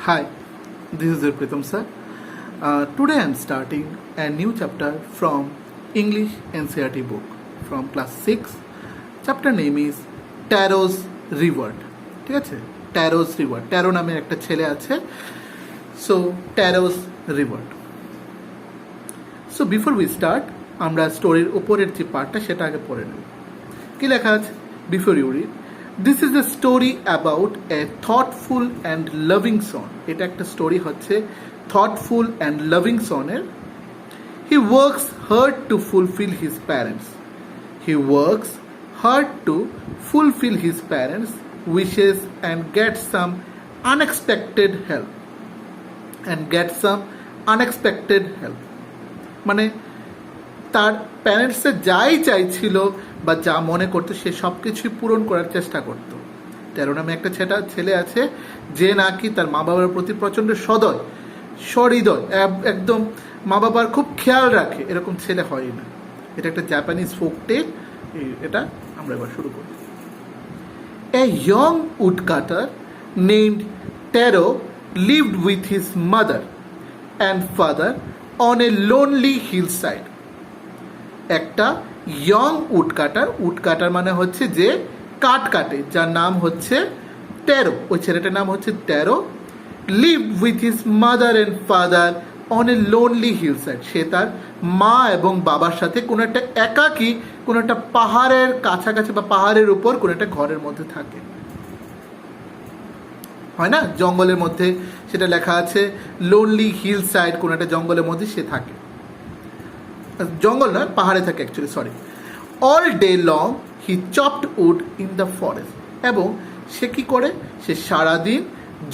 Hi, this is Pritam sir. Today I am starting a new chapter from English NCERT book from class 6. Chapter name is Taro's Reward. ঠিক আছে, Taro's Reward. Taro নামের একটা ছেলে আছে. So Taro's Reward. So before we start, আমরা স্টোরির উপরের যে পার্টটা সেটা আগে পড়ে নেব. কি লেখা আছে? Before you read, this is a story about a thoughtful and loving son. এটা একটা স্টোরি হচ্ছে thoughtful and loving soner. He works hard to fulfill his parents. He works hard to fulfill his parents' wishes and gets some unexpected help. মানে তার প্যারেন্টসে যাই চাইছিল বা যা মনে করতো সে সব কিছুই পূরণ করার চেষ্টা করত. তেরো নামে একটা ছেলে আছে যে নাকি তার মা বাবার প্রতি প্রচণ্ড সহৃদয়, একদম মা বাবার খুব খেয়াল রাখে, এরকম ছেলে হয় না. এটা একটা জাপানিজ ফোক টেল. এটা আমরা এবার শুরু করি. A young woodcutter named Taro lived with his mother and father on a lonely hillside. একটা ইয়ং উডকাটার মানে হচ্ছে যে কাঠ কাটে, যার নাম হচ্ছে টেরো. ওই ছেলেটার নাম হচ্ছে Taro. Lived with his mother and father on a lonely hillside. সে তার মা এবং বাবার সাথে কোনো একটা একাকী কোনো একটা পাহাড়ের কাছাকাছি বা পাহাড়ের উপর কোনো একটা ঘরের মধ্যে থাকে. হয় না, জঙ্গলের মধ্যে সেটা লেখা আছে লোনলি হিল সাইড, কোনো একটা জঙ্গলের মধ্যে সে থাকে. জঙ্গল নয়, পাহাড়ে থাকে actually, sorry. All day long he chopped wood in the forest. এবং সে কী করে, সে সারাদিন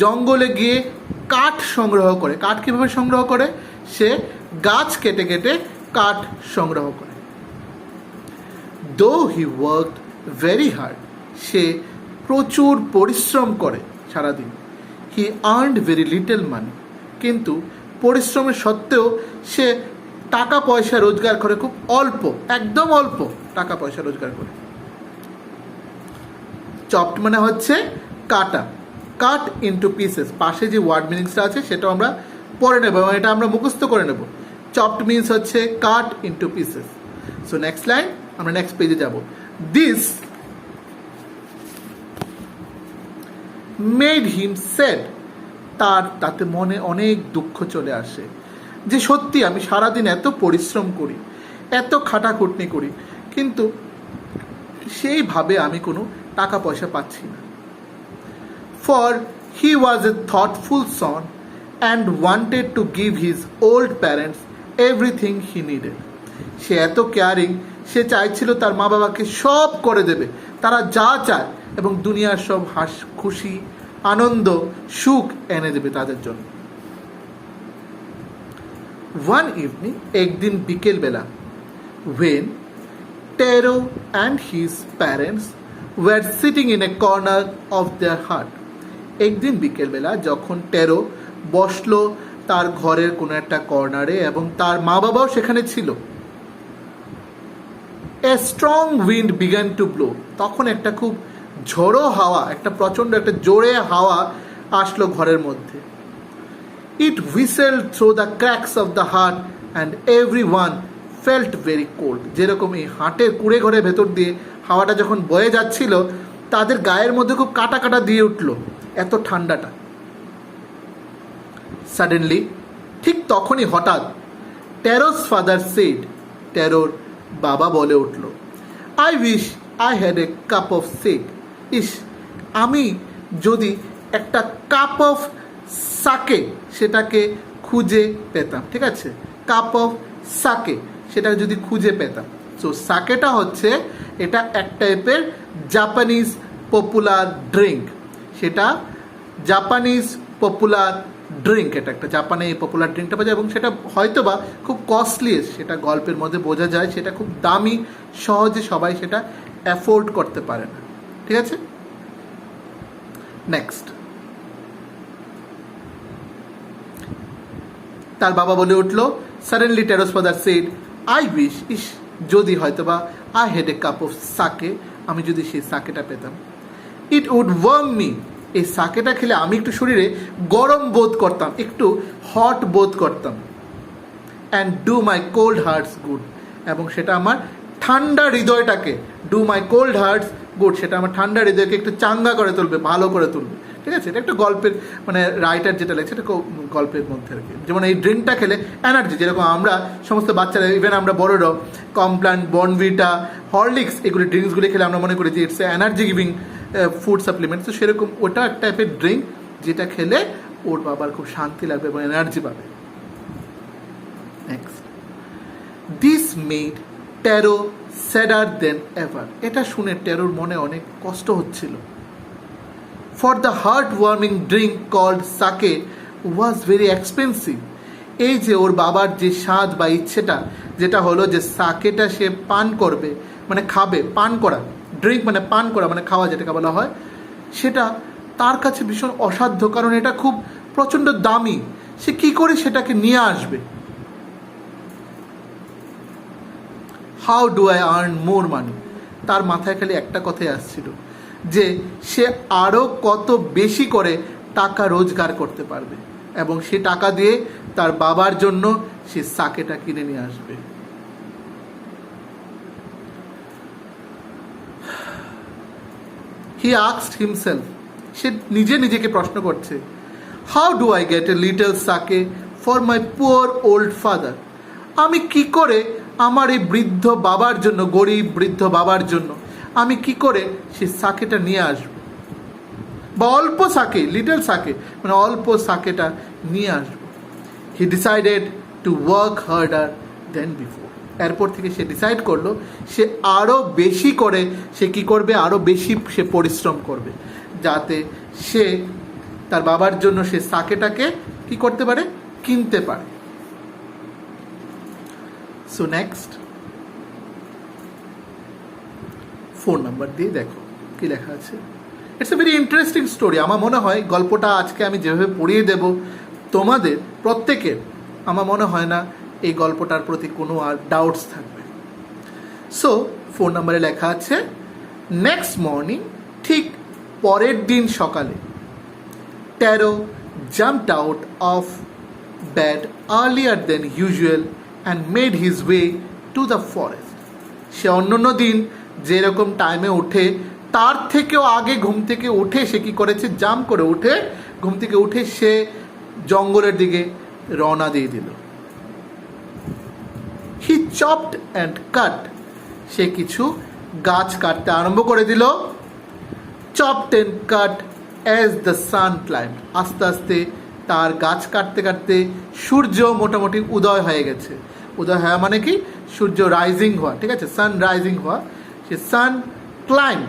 জঙ্গলে গিয়ে কাঠ সংগ্রহ করে. কাঠ কীভাবে সংগ্রহ করে? সে গাছ কেটে কেটে কাঠ সংগ্রহ করে. দো হি ওয়ার্কড ভেরি হার্ড. সে প্রচুর পরিশ্রম করে সারাদিন. হি আর্নড ভেরি লিটল মানি. কিন্তু পরিশ্রমের সত্ত্বেও সে টাকা পয়সা রোজগার করে খুব অল্প, একদম অল্প টাকা পয়সা রোজগার করে. চপড মানে হচ্ছে কাটা, কাট ইনটু পিসেস. পাশে যে ওয়ার্ড মিনিংসটা আছে সেটাও আমরা পড়ে নেব এবং এটা আমরা মুখস্থ করে নেব. চপড মিনস হচ্ছে cut into pieces. So next line, আমরা নেক্সট পেজে যাব. This made him sad. তাতে মনে অনেক দুঃখ চলে আসে যে সত্যি আমি সারাদিন এত পরিশ্রম করি, এত খাটাখুটনি করি, কিন্তু সেইভাবে আমি কোনো টাকা পয়সা পাচ্ছি না. For he was a thoughtful son and wanted to give his old parents everything he needed. সে এত কেয়ারিং, সে চাইছিল তার মা বাবাকে সব করে দেবে, তারা যা চায়, এবং দুনিয়ার সব খুশি, আনন্দ, সুখ এনে দেবে তাদের জন্য. One evening, একদিন বিকেলবেলা, when Taro and his parents were sitting in a corner of their hut. একদিন বিকেলবেলা যখন টেরো বসলো তার ঘরের কোনো একটা কর্নারে এবং তার মা বাবাও সেখানে ছিল. A strong wind began to blow. তখন একটা খুব ঝোড়ো হাওয়া, একটা প্রচণ্ড একটা জোরে হাওয়া আসলো ঘরের মধ্যে. It whistled through the cracks of the hut and everyone felt very cold. যেরকম এই হাটের কুড়ে ঘরের ভেতর দিয়ে হাওয়াটা যখন বয়ে যাচ্ছিল, তাদের গায়ের মধ্যে খুব কাটা কাটা দিয়ে উঠলো, এত ঠান্ডাটা. সাডেনলি, ঠিক তখনই হঠাৎ, টেরোস ফাদার সেড. টেরোর বাবা বলে উঠল, I wish I had a cup of sake. ইস, আমি যদি একটা কাপ অফ সাকে সেটাকে খুঁজে পেতাম. ঠিক আছে, কাপ অফ সাকে সেটাকে যদি খুঁজে পেতাম. সো সাকেটা হচ্ছে এটা এক টাইপের জাপানিজ পপুলার ড্রিঙ্ক. সেটা জাপানিজ পপুলার ড্রিঙ্ক, এটা একটা জাপানে এই পপুলার ড্রিঙ্কটা পাওয়া যায় এবং সেটা হয়তো বা খুব কস্টলি, সেটা গল্পের মধ্যে বোঝা যায়, সেটা খুব দামি, সহজে সবাই সেটা অ্যাফোর্ড করতে পারে না. ঠিক আছে, নেক্সট. তার বাবা বলে উঠলো, suddenly Taro's father said, I wish, ইস যদি হয়তো বা, I had a cup of sake, আমি যদি সেই সাকেটা পেতাম. ইট উড ওয়ার্ম মি, এই সাকেটা খেলে আমি একটু শরীরে গরম বোধ করতাম, একটু হট বোধ করতাম। And do my cold hearts good, এবং সেটা আমার ঠান্ডা হৃদয়টাকে, do my cold hearts good, সেটা আমার ঠান্ডা হৃদয়কে একটু চাঙ্গা করে তুলবে, ভালো করে তুলবে। ঠিক আছে, এটা একটা গল্পের মানে রাইটার যেটা লেখছে এটা গল্পের মধ্যে আর কি। যেমন এই ড্রিঙ্কটা খেলে এনার্জি, যেরকম আমরা সমস্ত বাচ্চারা, ইভেন আমরা বড়রাও কমপ্ল্যান, বর্নভিটা, হরলিক্স, এগুলি ড্রিঙ্কসগুলি খেলে আমরা মনে করি যে it's energy giving food supplement. তো সেরকম ওটা এক টাইপের ড্রিঙ্ক যেটা খেলে ওর বাবার খুব শান্তি লাগবে এবং এনার্জি পাবে। Next, this made Taro sadder than ever. এটা শুনে ট্যারোর মনে অনেক কষ্ট হচ্ছিল। For the heart warming drink called sake was very expensive. এই যে ওর বাবার যে স্বাদ বা ইচ্ছেটা, যেটা হলো যে সাকেটা সে পান করবে, মানে খাবে, পান করা, ড্রিঙ্ক মানে পান করা মানে খাওয়া যেটাকে বলা হয়, সেটা তার কাছে ভীষণ অসাধ্য, কারণ এটা খুব প্রচণ্ড দামি। সে কি করে সেটাকে নিয়ে আসবে? How do I earn more money? তার মাথায় খালি একটা কথাই আসছিল যে সে আরও কত বেশি করে টাকা রোজগার করতে পারবে এবং সে টাকা দিয়ে তার বাবার জন্য সে সাকেটা কিনে নিয়ে আসবে। হি আস্কড হিমসেলফ, সে নিজেকে প্রশ্ন করছে, how do I get a little sake for my poor old father? আমি কি করে আমার এই বৃদ্ধ বাবার জন্য, গরিব বৃদ্ধ বাবার জন্য আমি কি করে সে সাকেটা নিয়ে আসবো, বা অল্প সাকে, লিটল সাকে মানে অল্প সাকেটা নিয়ে আসবো। He decided to work harder then before. এরপর থেকে সে ডিসাইড করলো সে আরও বেশি করে সে কি করবে, আরও বেশি সে পরিশ্রম করবে, যাতে সে তার বাবার জন্য সে সাকেটাকে কি করতে পারে, কিনতে পারে। সো নেক্সট 4 নাম্বার দিয়ে দেখো কি লেখা আছে। It's a very interesting story. আমার মনে হয় গল্পটা আজকে আমি যেভাবে পড়িয়ে দেব তোমাদের প্রত্যেকের, আমার মনে হয় না এই গল্পটার প্রতি কোনো আর ডাউটস থাকবে। সো 4 নম্বরে লেখা আছে, নেক্সট মর্নিং, ঠিক পরের দিন সকালে, Taro jumped out of bed earlier than usual and made his way to the forest. সে অন্যান্য দিন যেরকম টাইমে ওঠে তার থেকেও আগে ঘুম থেকে উঠে সে কী করেছে, জাম্প করে উঠে ঘুম থেকে উঠে সে জঙ্গলের দিকে রওনা দিয়ে দিল। হি চপড অ্যান্ড কাট, সে কিছু গাছ কাটতে আরম্ভ করে দিল। Chopped and cut as the sun climb, আস্তে আস্তে তার গাছ কাটতে কাটতে সূর্য মোটামুটি উদয় হয়ে গেছে। উদয় হওয়া মানে কি, সূর্য রাইজিং হওয়া, ঠিক আছে, সান রাইজিং হওয়া। সে সান ক্লাইম্ব,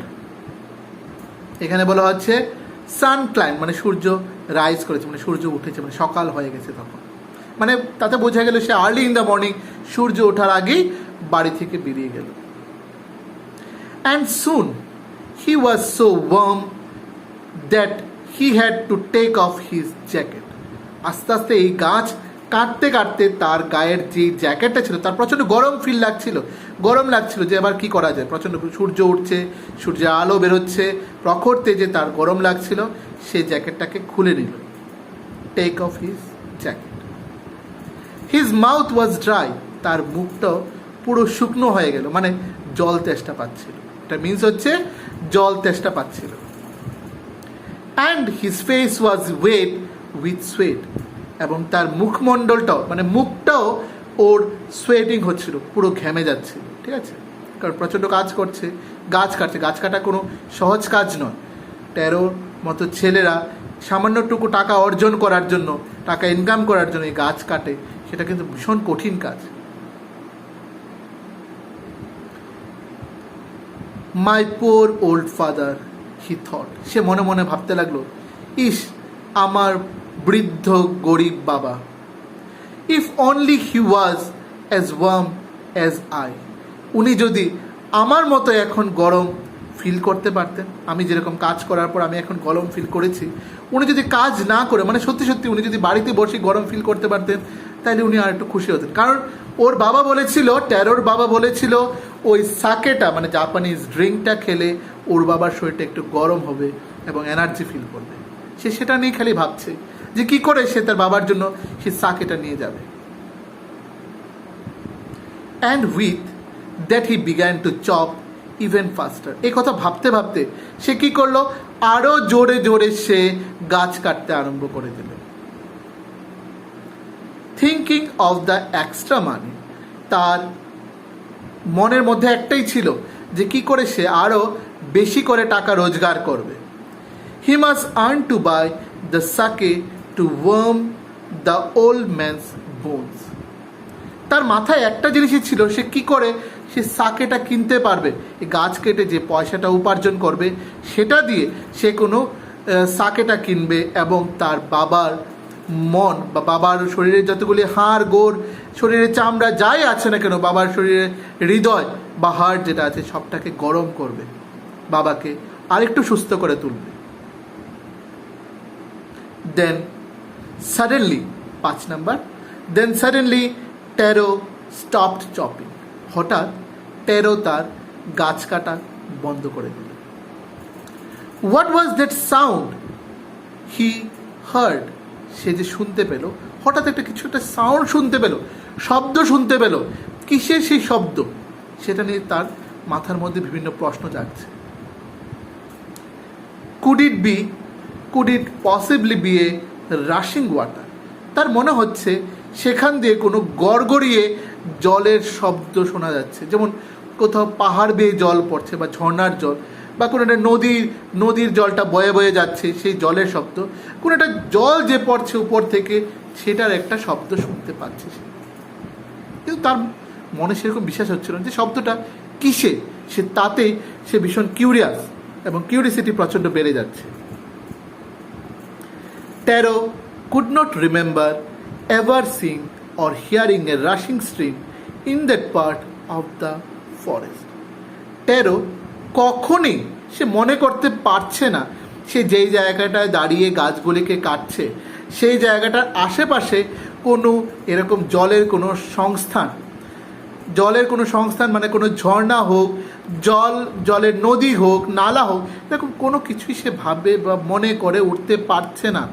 এখানে বলা হচ্ছে সান ক্লাইম্ব মানে সূর্য রাইজ করেছে, মানে সূর্য উঠেছে, মানে সকাল হয়ে গেছে তখন, মানে তাতে বোঝা গেল সে আর্লি ইন দ্য মর্নিং, সূর্য ওঠার আগেই বাড়ি থেকে বেরিয়ে গেল। And soon he was so warm that he had to take off his jacket. আস্তে আস্তে এই গাছ কাটতে কাটতে তার গায়ের যে জ্যাকেটটা ছিল তার প্রচণ্ড গরম ফিল লাগছিল, গরম লাগছিল যে এবার কি করা যায়, প্রচণ্ড সূর্য উঠছে, সূর্যের আলো বেরোচ্ছে, প্রখর তেজে তার গরম লাগছিল, সে জ্যাকেটটাকে খুলে নিল। Take off his jacket. His mouth was dry, তার মুখটাও পুরো শুকনো হয়ে গেল, মানে জল তেষ্টা পাচ্ছিল, এটা মিনস হচ্ছে জল তেষ্টা পাচ্ছিল। And his face was wet with sweat, এবং তার মুখমণ্ডলটাও মানে মুখটাও ওর সোয়েটিং হচ্ছিল, পুরো ঘেমে যাচ্ছিল, ঠিক আছে, কারণ প্রচণ্ড কাজ করছে, গাছ কাটছে। গাছ কাটা কোনো সহজ কাজ নয়। ট্যারোর মতো ছেলেরা সামান্যটুকু টাকা অর্জন করার জন্য, টাকা ইনকাম করার জন্য এই গাছ কাটে, সেটা কিন্তু ভীষণ কঠিন কাজ। My poor old father, he thought, সে মনে মনে ভাবতে লাগলো, ইস আমার বৃদ্ধ গরিব বাবা। If only he was as warm as I, উনি যদি আমার মতো এখন গরম ফিল করতে পারতেন, আমি যেরকম কাজ করার পর আমি এখন গরম ফিল করেছি, উনি যদি কাজ না করে, মানে সত্যি সত্যি উনি যদি বাড়িতে বসে গরম ফিল করতে পারতেন, তাহলে উনি আর একটু খুশি হতেন। কারণ ওর বাবা বলেছিল, ট্যারোর বাবা বলেছিল, ওই সাকেটা মানে জাপানিজ ড্রিঙ্কটা খেলে ওর বাবার শরীরটা একটু গরম হবে এবং এনার্জি ফিল করবে। সে সেটা নিয়ে খালি ভাবছে যে কি করে সে তার বাবার জন্য সে সাকেটা নিয়ে যাবে। And with that he began to chop even ফাস্টার। এই কথা ভাবতে ভাবতে সে কি করলো, আরো জোরে জোরে সে গাছ কাটতে আরম্ভ করে দিল। থিঙ্কিং অফ দ্য এক্সট্রা মানি, তার মনের মধ্যে একটাই ছিল যে কি করে সে আরো বেশি করে টাকা রোজগার করবে। He must earn to buy the sake to warm the old man's bones. তার মাথায় একটা জিনিসই ছিল, সে কি করে সে সাকেটা কিনতে পারবে, এই গাছ কেটে যে পয়সাটা উপার্জন করবে সেটা দিয়ে সে কোনো সাকেটা কিনবে এবং তার বাবার মন বা বাবার শরীরে যতগুলি হাড় গোড়, শরীরে চামড়া যাই আছে না কেন, বাবার শরীরে হৃদয় বা হার্ট যেটা আছে সবটাকে গরম করবে, বাবাকে আরেকটু সুস্থ করে তুলবে। Then suddenly 5 number, then suddenly Taro stopped chopping. হঠাৎ টেরো তার গাছ কাটা বন্ধ করে দিল। What was that sound he heard? সে যে শুনতে পেল, হঠাৎ একটা সাউন্ড শুনতে পেল, শব্দ শুনতে পেল। কিসের সেই শব্দ? সেটা নিয়ে তার মাথার মধ্যে বিভিন্ন প্রশ্ন জাগছে। Could it possibly be a rushing water? তার মনে হচ্ছে সেখান দিয়ে কোনো গড়গড়িয়ে জলের শব্দ শোনা যাচ্ছে, যেমন কোথাও পাহাড় বেয়ে জল পড়ছে বা ঝর্ণার জল, বা কোনো একটা নদীর জলটা বয়ে বয়ে যাচ্ছে সেই জলের শব্দ, কোনো একটা জল যে পড়ছে উপর থেকে সেটার একটা শব্দ শুনতে পাচ্ছে সে। কিন্তু তার মনে সেরকম বিশ্বাস হচ্ছিল না যে শব্দটা কিসে। তাতেই সে ভীষণ কিউরিয়াস এবং কিউরিয়াসিটি প্রচণ্ড বেড়ে যাচ্ছে। Tarot could not remember ever seeing or hearing a rushing stream in that part of the forest. Tarot কখনই সে মনে করতে পারছে না সে যেই জায়গাটায় দাঁড়িয়ে গাছগুলিকে কাটছে সেই জায়গাটার আশেপাশে কোনো এরকম জলের কোনো সংস্থান মানে কোনো ঝর্ণা হোক, জলের নদী হোক, নালা হোক, এরকম কোনো কিছুই সে ভাবে বা মনে করে উঠতে পারছে না,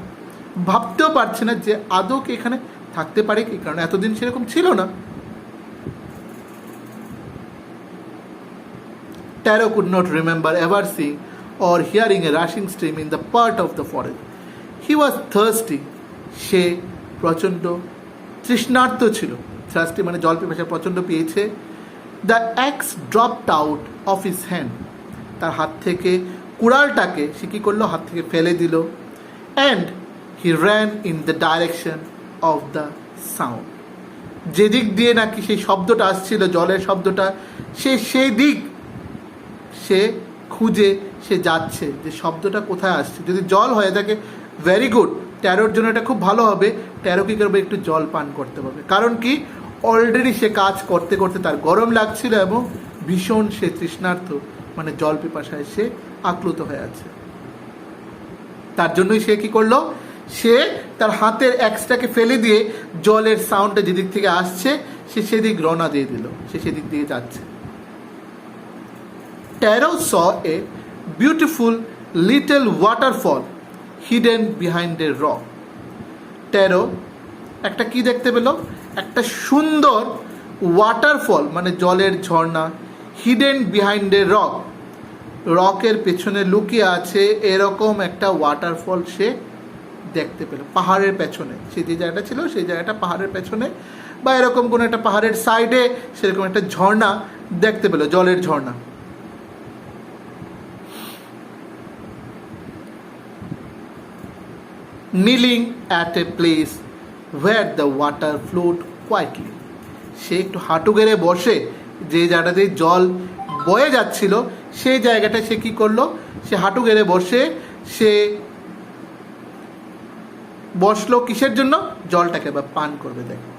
ভাবতেও পারছে না যে আদৌ কি এখানে থাকতে পারে কি, কারণ এতদিন সেরকম ছিল না। Taro could not remember ever seeing or hearing a rushing stream in the part of the forest. He was thirsty. সে প্রচণ্ড তৃষ্ণার্ত ছিল। thirsty মানে জল পিপাসা প্রচণ্ড পেয়েছে। The axe dropped out of his hand. তার হাত থেকে কুড়ালটাকে সে কী করলো, হাত থেকে ফেলে দিল। And he ran in the direction of the sound. যেদিক দিয়ে নাকি সেই শব্দটা আসছিল, জলের শব্দটা, সেই দিক সে খুঁজে সে যাচ্ছে যে শব্দটা কোথায় আসছে। যদি জল হয়ে থাকে ভেরি গুড, টেরোর জন্য এটা খুব ভালো হবে। টেরো কী করবে, একটু জল পান করতে পারবে। কারণ কি, অলরেডি সে কাজ করতে করতে তার গরম লাগছিল এবং ভীষণ সে তৃষ্ণার্ত, মানে জল পিপাসায় সে আপ্লুত হয়ে আছে। তার জন্যই সে কী করলো, সে তার হাতের অ্যাক্সটাকে ফেলে দিয়ে জলের সাউন্ডটা যেদিক থেকে আসছে সে সেদিক রওনা দিয়ে দিল, সে সেদিক দিয়ে যাচ্ছে। Taro saw a beautiful little waterfall hidden behind a rock. Taro একটা কি দেখতে পেল, একটা সুন্দর ওয়াটারফল মানে জলের ঝর্ণা, হিডেন বিহাইন্ড এ রক, রকের পেছনে লুকিয়ে আছে এরকম একটা ওয়াটারফল সে দেখতে পেল পাহাড়ের পেছনে। সে যে জায়গাটা ছিল সেই জায়গাটা পাহাড়ের পেছনে বা এরকম কোনো একটা পাহাড়ের সাইডে সেরকম একটা ঝর্ণা দেখতে পেল, জলের ঝর্ণা। kneeling at a place where the water flowed quietly. সে একটু হাঁটু গেড়ে বসে যে জায়গাটাতে জল বয়ে যাচ্ছিল সেই জায়গাটা সে কি করলো, সে হাঁটু গেড়ে বসে সে বসলো কিসের জন্য, জলটাকে বা পান করবে। দেখো,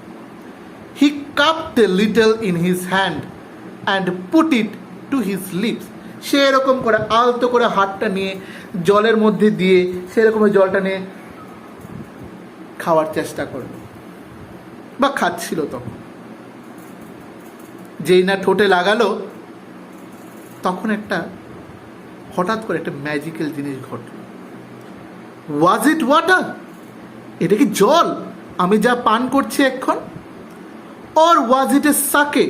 হি কাপড a little in his hand and put it to his lips. সে এরকম করে আলতো করে হাতটা নিয়ে জলের মধ্যে দিয়ে সেরকম জলটা নিয়ে খাওয়ার চেষ্টা করলো বা খাচ্ছিল। তখন যেই না ঠোঁটে লাগালো তখন হঠাৎ করে একটা ম্যাজিক্যাল জিনিস ঘটল। ওয়াজ ইট ওয়াটার? এটা কি জল আমি যা পান করছি এখন? অর ওয়াজ ইট এ সাকে?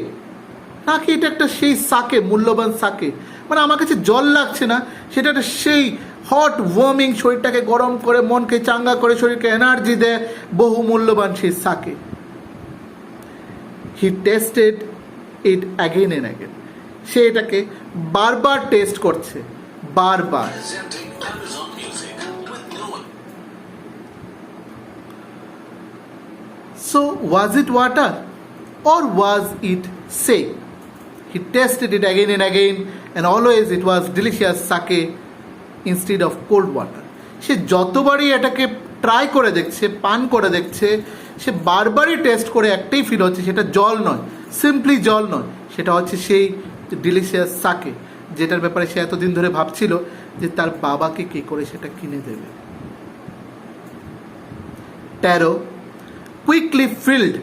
নাকি এটা একটা সেই সাকে, মূল্যবান সাকে? মানে আমার কাছে জল লাগছে না, সেটা একটা সেই হট ওয়ার্মিং, শরীরটাকে গরম করে, মনকে চাঙ্গা করে, শরীরকে এনার্জি দেয়, বহু মূল্যবান সেই sake. He tasted it again and again. সে এটাকে বারবার টেস্ট করছে, বারবার। So was it water or was it sake? He tasted it again and again, and always it was delicious sake instead of cold water. সে যতবারই এটাকে try করে দেখছে, পান করে দেখছে, সে বারবারই টেস্ট করে একটাই ফিল হচ্ছে, সেটা জল নয়, সিম্পলি জল নয়, সেটা হচ্ছে সেই ডিলিশিয়াস সাকে, যেটার ব্যাপারে সে এতদিন ধরে ভাবছিল যে তার বাবাকে কে করে সেটা কিনে দেবে। Taro quickly filled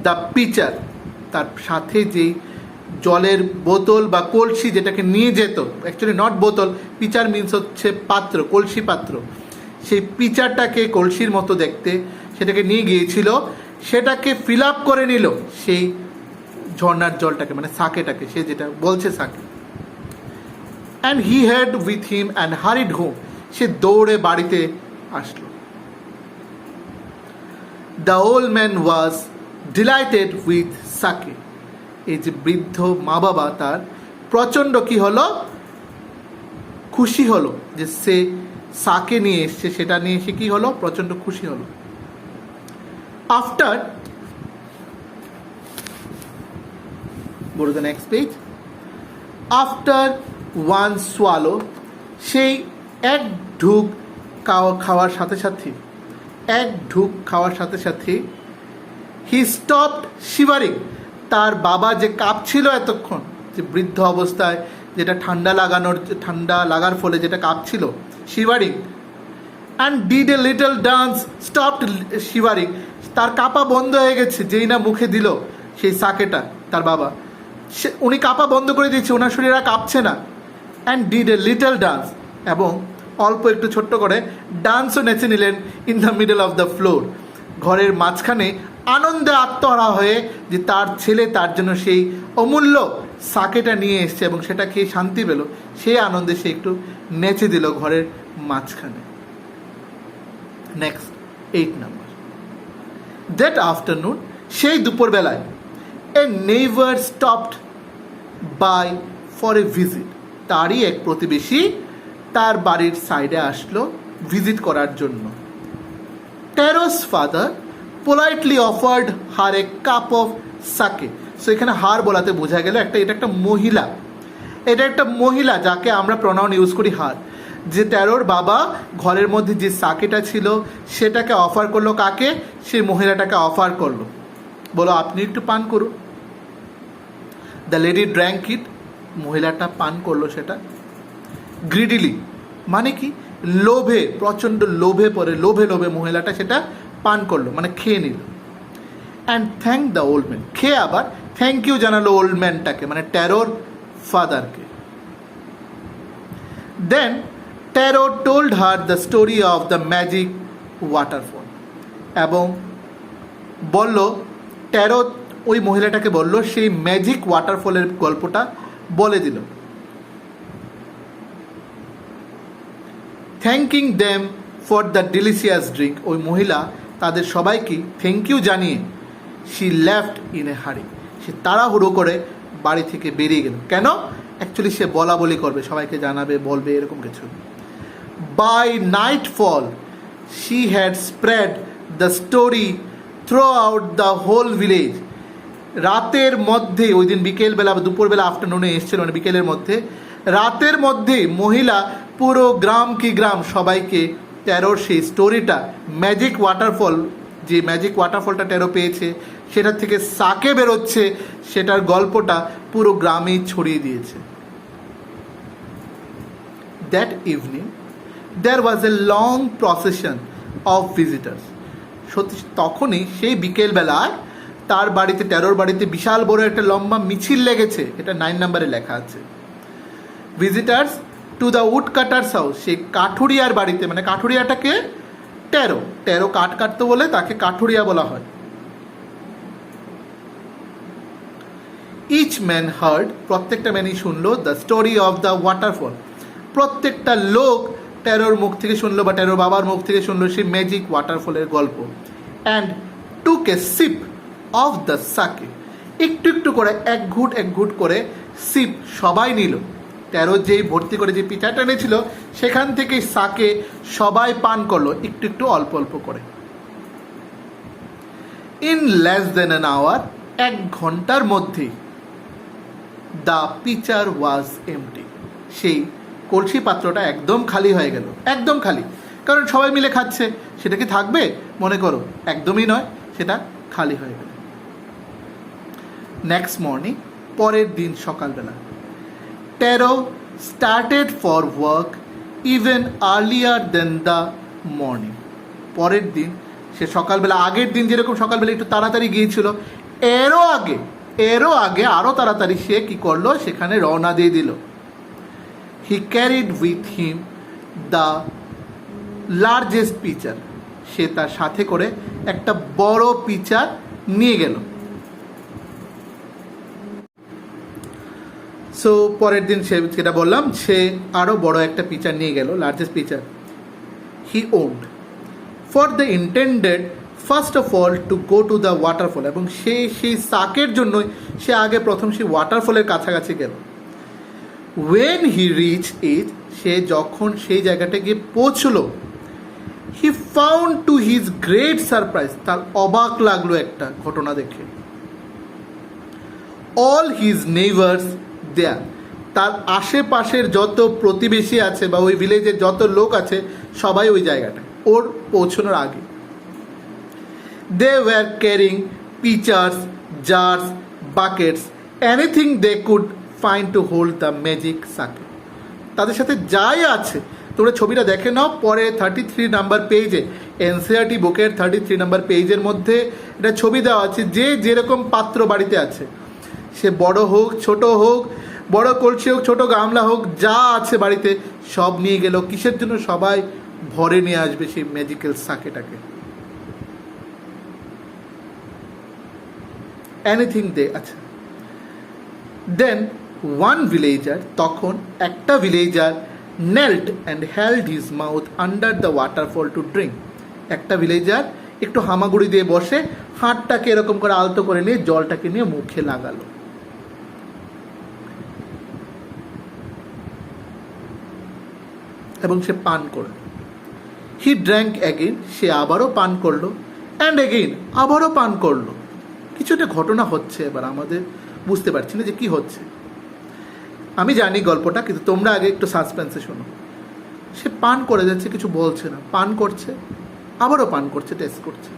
the pitcher, তার সাথে যেই জলের বোতল বা কলসি যেটাকে নিয়ে যেত, অ্যাকচুয়ালি নট বোতল, পিচার মিনস হচ্ছে পাত্র, কলসি পাত্র, সেই পিচারটাকে কলসির মতো দেখতে, সেটাকে নিয়ে গিয়েছিল, সেটাকে ফিল আপ করে নিল সেই ঝর্ণার জলটাকে, মানে সাকেটাকে, সে যেটা বলছে sake. And he had with him and hurried home, সে দৌড়ে বাড়িতে আসলো। The old man was delighted with sake. এই যে বৃদ্ধ মা বাবা, তার প্রচণ্ড কি হলো, খুশি হলো যে সে সাকে নিয়ে এসছে, সেটা নিয়ে সে কি হলো, প্রচণ্ড খুশি হলো। After, go to the next page. After one swallow, সেই এক ঢুক খাওয়ার সাথে সাথে, এক ঢুক খাওয়ার সাথে সাথে, হি স্টপড শিভারিং, তার বাবা যে কাঁপছিল এতক্ষণ, যে বৃদ্ধ অবস্থায় যেটা ঠান্ডা লাগার ফলে যেটা কাঁপছিল, shivering, and did a little dance, stopped shivering, তার কাঁপা বন্ধ হয়ে গেছে যেই না মুখে দিল সেই সাকেটা তার বাবা, উনি কাঁপা বন্ধ করে দিয়েছে, ওনার শরীর আর কাঁপছে না। And did a little dance, এবং অল্প একটু ছোট্ট করে ডান্সও নেচে নিলেন, in the middle of the floor, ঘরের মাঝখানে, আনন্দে আত্মহারা হয়ে যে তার ছেলে তার জন্য সেই অমূল্য সাকেটা নিয়ে এসছে এবং সেটা খেয়ে শান্তি পেল, সেই আনন্দে সে একটু নেচে দিল ঘরের মাঝখানে। Next 8 number. দ্যাট আফটারনুন, সেই দুপুরবেলায়, a neighbour stopped by for a visit, তারই এক প্রতিবেশী তার বাড়ির সাইডে আসলো ভিজিট করার জন্য। Taro's father politely offered her a cup of sake. So এখানে হার বলাতে বোঝা গেল এটা একটা মহিলা, এটা একটা মহিলা যাকে আমরা প্রনাউন ইউজ করি হার, যে ট্যারোর বাবা ঘরের মধ্যে যে সাকেটা ছিল সেটাকে অফার করলো কাকে, সেই মহিলাটাকে অফার করলো, বলো আপনি একটু পান করুন। দ্য লেডি ড্র্যাঙ্ক ইট, মহিলাটা পান করলো সেটা। গ্রিডিলি মানে কি, লোভে, প্রচণ্ড লোভে পড়ে, লোভে মহিলাটা সেটা পান করলো, মানে খেয়ে নিল। And thank the old man, খেয়ে আবার থ্যাংক ইউ জানালো ওল্ড ম্যানটাকে, মানে ট্যারোর ফাদারকে। Then Taro told her the story of the magic waterfall, এবং বলল, ট্যারো ওই মহিলাটাকে বলল সেই ম্যাজিক ওয়াটারফলের গল্পটা বলে দিল। Thanking them for the delicious drink, ওই মহিলা তাদের সবাইকে থ্যাংক ইউ জানিয়ে শি লেফট ইন এ হারি, সে তাড়াহুড়ো করে বাড়ি থেকে বেরিয়ে গেল। কেন? অ্যাকচুয়ালি সে বলা বলি করবে, সবাইকে জানাবে, বলবে, এরকম কিছু। By nightfall she had spread the story throughout the whole village, রাতের মধ্যে, ওই দিন বিকেলবেলা, দুপুরবেলা, আফটারনুনে এসেছিল, মানে বিকেলের মধ্যে, রাতের মধ্যে মহিলা পুরো গ্রাম কি গ্রাম সবাইকে ট্যারোর সেই স্টোরিটা, ম্যাজিক ওয়াটারফল, যে ম্যাজিক ওয়াটারফলটা ট্যারো পেয়েছে সেটার থেকে সাকে বেরোচ্ছে, সেটার গল্পটা পুরো গ্রামেই ছড়িয়ে দিয়েছে। That evening there was a long procession of visitors, সত্যি তখনই সেই বিকেলবেলায় তার বাড়িতে, ট্যারোর বাড়িতে বিশাল বড় একটা লম্বা মিছিল লেগেছে, এটা 9 নম্বরে লেখা আছে। Visitors to the wood cutters house, সেই কাঠুরিয়ার বাড়িতে, মানে কাঠুরিয়াটাকে টেরো, টেরো কাঠ কাটতো বলে তাকে কাঠুরিয়া বলা হয়। ইচ ম্যান হার্ড, প্রত্যেকটা ম্যানই শুনলো, the story of the waterfall, প্রত্যেকটা লোক টেরোর মুখ থেকে শুনলো বা টেরোর বাবার মুখ থেকে শুনলো সেই ম্যাজিক ওয়াটারফলের গল্প। And took a sip of the sake, একটু একটু করে এক ঘুট করে সিপ সবাই নিল। টেরো যেই ভর্তি করে যে পিঠাটা এনেছিল সেখান থেকেই সাকে সবাই পান করলো একটু একটু অল্প অল্প করে। In less than an hour, 1 ঘন্টার মধ্যেই দ্য পিচার ওয়াজ এমটি, সেই কলসি পাত্রটা একদম খালি হয়ে গেল, একদম খালি। কারণ সবাই মিলে খাচ্ছে, সেটা কি থাকবে মনে করো? একদমই নয়, সেটা খালি হয়ে গেল। নেক্সট মর্নিং, পরের দিন সকালবেলা, tarot started for work even earlier then the morning. পরের দিন সে সকালবেলা, আগের দিন যেরকম সকালবেলা একটু তাড়াতাড়ি গিয়েছিল, এরও আগে আরও তাড়াতাড়ি সে কী করলো, সেখানে রওনা দিয়ে দিল। He carried with him the largest pitcher, সে তার সাথে করে একটা বড় পিচার নিয়ে গেল। সো পরের দিন সে যেটা বললাম, সে আরও বড় একটা পিচার নিয়ে গেল, largest pitcher. He owned for the intended first of all to go to the waterfall, এবং সেই সাকের জন্যই সে আগে প্রথম সেই ওয়াটারফলের কাছাকাছি গেল। ওয়েন হি রিচ ইট, সে যখন সেই জায়গাটা গিয়ে পৌঁছলো, he found to his great surprise, তার অবাক লাগলো একটা ঘটনা দেখে। অল হিজ নেইবার্স দেয়ার, তার আশেপাশের যত প্রতিবেশী আছে বা ওই ভিলেজের যত লোক আছে সবাই ওই জায়গাটা ওর পৌঁছানোর আগে। They were carrying pitchers, jars, buckets, anything they could find to hold the magic sake. তাদের সাথে যাই আছে, তোমরা ছবিটা দেখে নাও পরে 33 নাম্বার পেজে, এনসিইআরটি বুকের 33 নাম্বার পেজের মধ্যে এটা ছবি দেওয়া আছে। যে যেরকম পাত্র বাড়িতে আছে, সে বড় হোক ছোট হোক, বড় কলসি হোক ছোট গামলা হোক, যা আছে বাড়িতে সব নিয়ে গেল। কিসের জন্য? সবাই ভরে নিয়ে আসবে সেই ম্যাজিক্যাল সাকেটাকে। এনিথিং দে, আচ্ছা। দেন ওয়ান ভিলেজার, তখন একটা villager knelt and held his mouth under the waterfall to drink. একটা ভিলেজার একটু হামাগুড়ি দিয়ে বসে হাতটাকে এরকম করে আলতো করে নিয়ে জলটাকে নিয়ে মুখে লাগালো। এবং সে পান করল। হি ড্র্যাঙ্ক অ্যাগেইন, সে আবারও পান করলো। অ্যান্ড অ্যাগেইন, আবারও পান করলো। কিছু একটা ঘটনা হচ্ছে, এবার আমাদের বুঝতে পারছি না যে কি হচ্ছে। আমি জানি গল্পটা, কিন্তু তোমরা আগে একটু সাসপেন্সে শোনো। সে পান করে যাচ্ছে, কিছু বলছে না, পান করছে, আবারও পান করছে, টেস্ট করছে।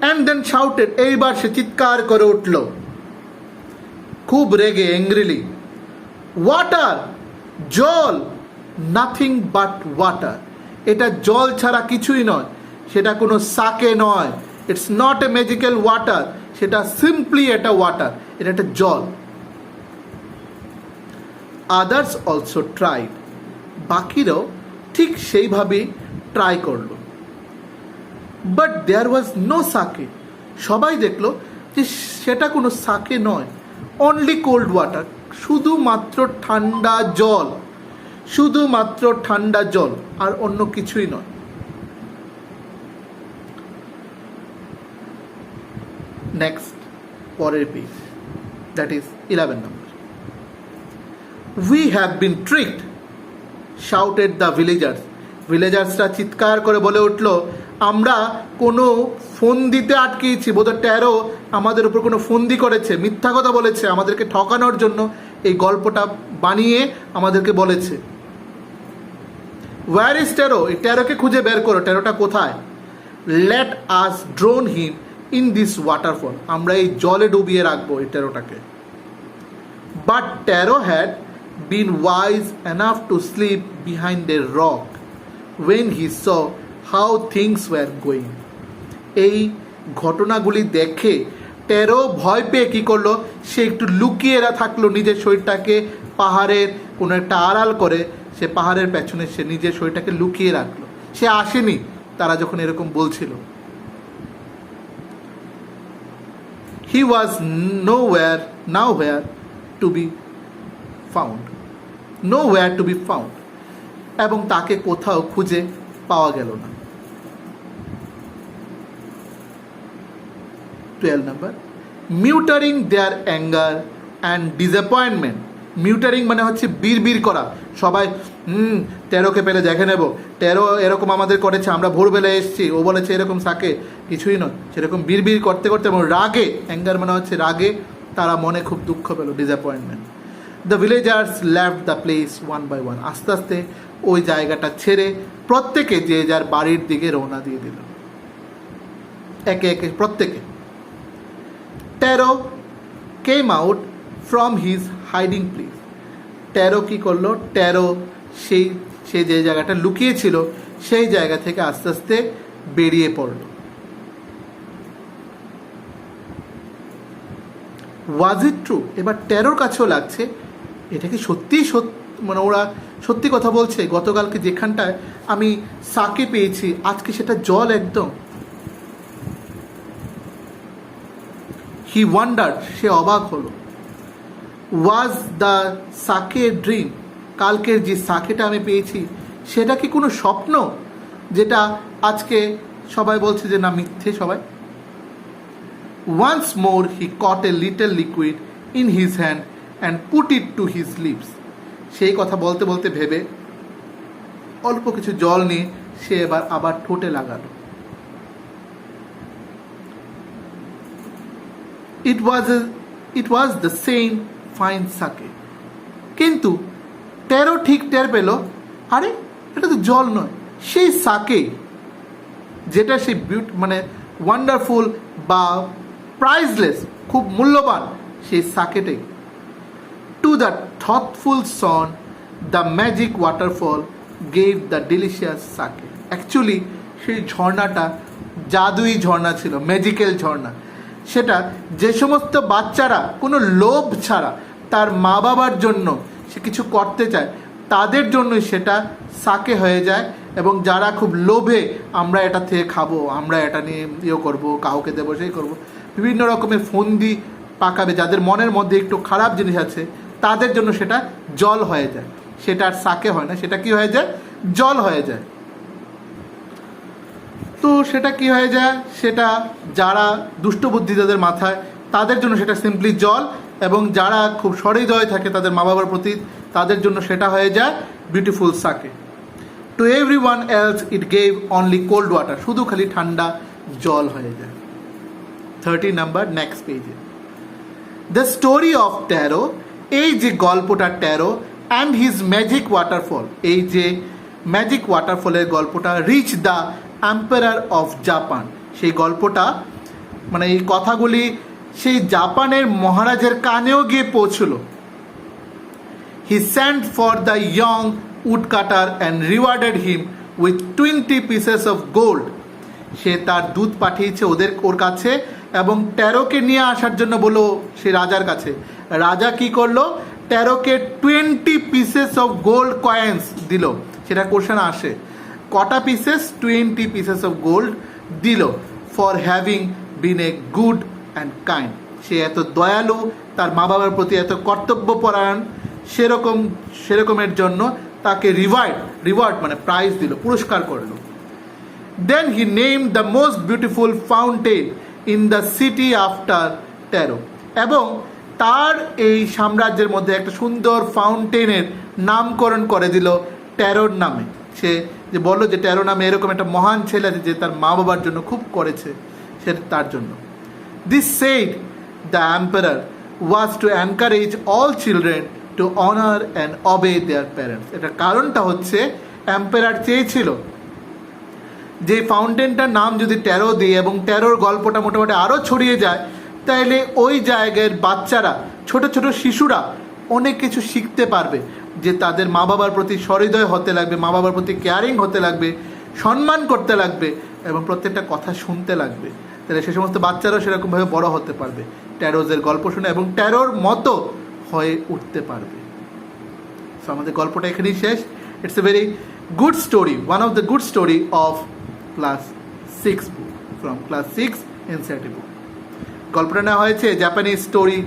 অ্যান্ড দেন শাউটেড, এইবার সে চিৎকার করে উঠল খুব রেগে, অ্যাংগ্রিলি, ওয়াটার, জল, নাথিং বাট ওয়াটার, এটা জল ছাড়া কিছুই নয়, সেটা কোনো সাকে নয়, it's not a magical water, সেটা সিম্পলি এটা ওয়াটার, এটা একটা জল। আদার্স অলসো ট্রাইড, বাকিরাও ঠিক সেইভাবেই ট্রাই করলো। বাট দেয়ার ওয়াজ নো সাকে, সবাই দেখলো যে সেটা কোনো সাকে নয়, অনলি কোল্ড ওয়াটার, শুধুমাত্র ঠান্ডা জল, শুধুমাত্র ঠান্ডা জল, আর অন্য কিছুই নয়। নেক্সট, পরের page, that is 11 number. We have been tricked, shouted the villagers, ভিলেজার্সরা চিৎকার করে বলে উঠল, আমরা কোনো ফন্দিতে আটকেছি, বোধহয় টেরো আমাদের উপর কোনো ফন্দি করেছে, মিথ্যা কথা বলেছে, আমাদেরকে ঠকানোর জন্য এই গল্পটা বানিয়ে আমাদেরকে বলেছে। ওয়্যার ইজ টেরো, এই টেরোকে খুঁজে বের করো, টেরোটা কোথায়? Let us drown him in this waterfall, আমরা এই জলে ডুবিয়ে রাখবো এই টেরোটাকে। But Taro had been wise enough to sleep behind a rock when he saw how things were going. এই ঘটনাগুলি দেখে টেরো ভয় পেয়ে কী করলো, সে একটু লুকিয়ে থাকলো নিজের শরীরটাকে, পাহাড়ের কোনো একটা আড়াল করে সে পাহাড়ের পেছনে সে নিজের শরীরটাকে লুকিয়ে রাখলো। সে আসেনি, তারা যখন এরকম বলছিল। হি ওয়াজ nowhere to be found, nowhere to be found, এবং তাকে কোথাও খুঁজে পাওয়া গেল না। 12 number, muttering their anger and disappointment. Muttering মানে হচ্ছে বিড়বিড় করা, সবাই টেরোকে পেলে দেখে নেব, টেরো এরকম আমাদের করেছে, আমরা ভোরবেলায় এসেছি, ও বলেছে এরকম সাকে, কিছুই নয়, সেরকম বিড়বিড় করতে করতে এবং রাগে, অ্যাঙ্গার মানে হচ্ছে রাগে, তারা মনে খুব দুঃখ পেল, disappointment. The villagers left the place one by one. আস্তে আস্তে ওই জায়গাটা ছেড়ে প্রত্যেকে যে যার বাড়ির দিকে রওনা দিয়ে দিল, একে একে প্রত্যেকে। Taro came out from his hiding place. Taro কী করলো? টেরো সে যে জায়গাটা লুকিয়েছিল সেই জায়গা থেকে আস্তে আস্তে বেরিয়ে পড়ল। ওয়াজ ইট ট্রু? এবার টেরোর কাছেও লাগছে এটা কি সত্যিই মানে ওরা সত্যি কথা বলছে? গতকালকে যেখানটায় আমি সাকে পেয়েছি আজকে সেটা জল একদম। হি ওয়ান্ডার্ড, সে অবাক হলো। Was the sake dream? কালকের যে সাকেটা আমি পেয়েছি সেটা কি কোনো স্বপ্ন, যেটা আজকে সবাই বলছে যে না মিথ্যে সবাই? Once more he caught a little liquid in his hand and put it to his lips. সেই কথা বলতে বলতে ভেবে অল্প কিছু জল নিয়ে সে আবার ঠোঁটে লাগালো। It was the same fine sake. কিন্তু টেরো ঠিক টের পেল, আরে এটা তো জল নয়, সেই সাকে, যেটা সেই মানে ওয়ান্ডারফুল বা প্রাইজলেস, খুব মূল্যবান সেই সাকেটাই। To the thoughtful son the magic waterfall gave the delicious sake. Actually সেই ঝর্ণাটা জাদুই ঝর্ণা ছিল, ম্যাজিক্যাল ঝর্ণা। সেটা যে সমস্ত বাচ্চারা কোনো লোভ ছাড়া তার মা বাবার জন্য সে কিছু করতে চায় তাদের জন্যই সেটা সাকে হয়ে যায়, এবং যারা খুব লোভে আমরা এটা থেকে খাবো, আমরা এটা নিয়ে করবো, কাউকে দেবো, সেই করবো, বিভিন্ন রকমের ফন্দি পাকাবে, যাদের মনের মধ্যে একটু খারাপ জিনিস আছে তাদের জন্য সেটা জল হয়ে যায়। সেটা আর সাকে হয় না, সেটা কি হয়ে যায়? জল হয়ে যায়। তো সেটা কি হয়ে যায়? সেটা যারা দুষ্টবুদ্ধি যাদের মাথায় তাদের জন্য সেটা সিম্পলি জল, এবং যারা খুব সহৃদয় থাকে তাদের মা বাবার প্রতি তাদের জন্য সেটা হয়ে যায় beautiful sake. To everyone else it gave only cold water. শুধু খালি ঠান্ডা জল হয়ে যায়। 30 নাম্বার, নেক্সট পেজে। দ্য স্টোরি অফ টেরো, এই যে গল্পটা Taro and his magic waterfall, এই যে ম্যাজিক ওয়াটারফলের গল্পটা, reach the emperor of Japan, সেই গল্পটা মানে এই কথাগুলি সেই জাপানের মহারাজের কানেও গিয়ে পৌঁছলো। He sent for the young woodcutter and rewarded him with 20 pieces of gold. সে তার দুধ পাঠিয়েছে ওর কাছে এবং টেরোকে নিয়ে আসার জন্য বললো সে রাজার কাছে। রাজা কি করলো? টেরোকে 20 পিসেস অফ গোল্ড কয়েন্স দিল। সেটা কোশ্চেন আসে, কটা পিসেস? 20 পিসেস অফ গোল্ড দিল, for having been a good and kind. সে এত দয়ালু, তার মা বাবার প্রতি এত কর্তব্যপরায়ণ, সেরকমের জন্য তাকে রিওয়ার্ড মানে প্রাইজ দিল, পুরস্কার করলো। Then he name the most beautiful fountain in the city after Tero, এবং তার এই সাম্রাজ্যের মধ্যে একটা সুন্দর ফাউন্টেনের নামকরণ করে দিল টেরোর নামে। সে যে বললো যে টেরো নামে এরকম একটা মহান ছেলে আছে যে তার মা বাবার জন্য খুব করেছে, সে তার জন্য। This said the emperor was to encourage all children to honour and অবে their parents. এটার কারণটা হচ্ছে এম্পারার চেয়েছিল যে ফাউন্টেনটার নাম যদি টেরো দিই এবং টেরোর গল্পটা মোটামুটি আরও ছড়িয়ে যায়, তাইলে ওই জায়গার বাচ্চারা, ছোট ছোট শিশুরা অনেক কিছু শিখতে পারবে, যে তাদের মা বাবার প্রতি সহৃদয় হতে লাগবে, মা বাবার প্রতি কেয়ারিং হতে লাগবে, সম্মান করতে লাগবে এবং প্রত্যেকটা কথা শুনতে লাগবে। তাহলে সে সমস্ত বাচ্চারাও সেরকমভাবে বড় হতে পারবে টেরোজের গল্প শুনে এবং টেরোর মতো হয়ে উঠতে পারবে। সো আমাদের গল্পটা এখানেই শেষ। It's a very good story, one of the good story of class 6 book, from class 6 NCERT book. গল্পটা নেওয়া হয়েছে জাপানিজ স্টোরি